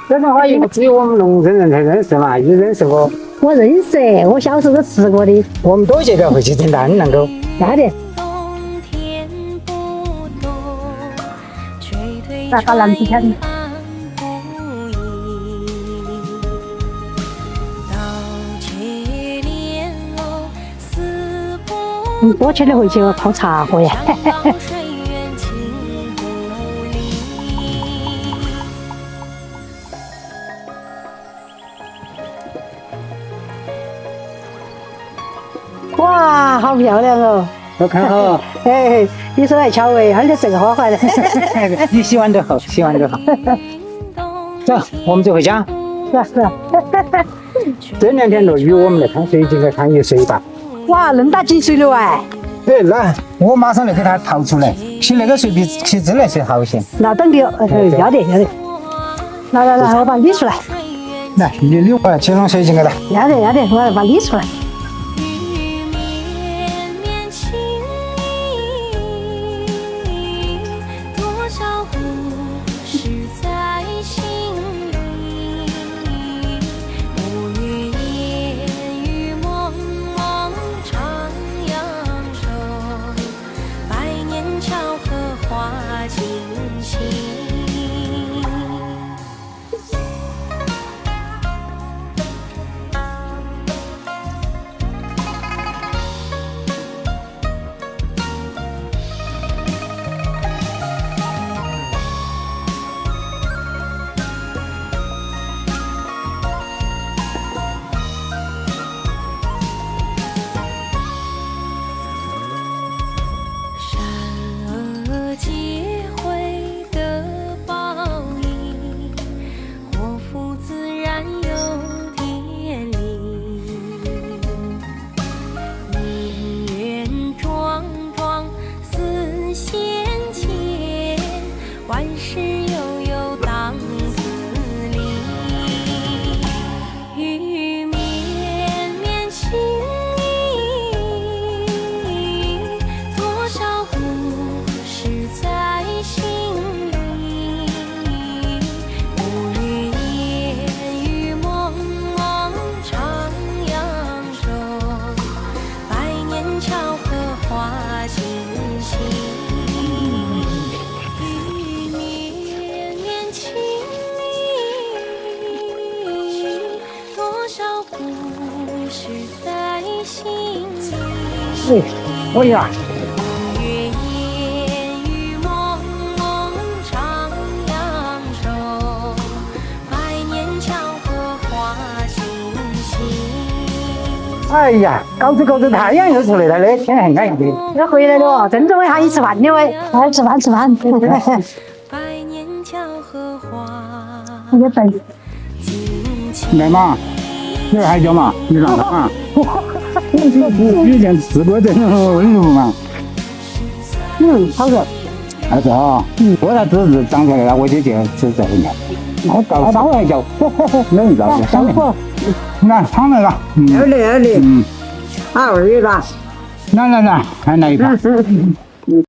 这种花应该只有我们农村人才认识嘛，你认识不？我认识，我小时候都吃过的。我们多些点回去承担能够。那的。那把篮子挑的。多吃点回去泡茶喝呀。哇，好漂亮哦！我看好。哎，你手还巧哎，而且这个花环的。你洗完就好，洗完就好。走，我们就回家。是啊。这2天落雨，我们来看水井，来看一水坝。哇，恁大积水了哎！对，来，我马上来给它掏出来，洗那个水比洗自来水好些。那等你，要得要得。来，我把它理出来。来，你捋过来，去弄水井给它。要得，我把它理出来。哎呀！哎呀，搞着太阳又出来了，那天还暗一点。要回来了，郑总喊你吃饭的喂，来吃饭。你等。来嘛，你还叫嘛？你让啊？以前吃过这种温炉嘛？好热。好热啊！我那侄子长出来了，我就吃这一面。我搞烧来叫，冷着。小火。来，汤来了。二的。好热了。来，还来一盘。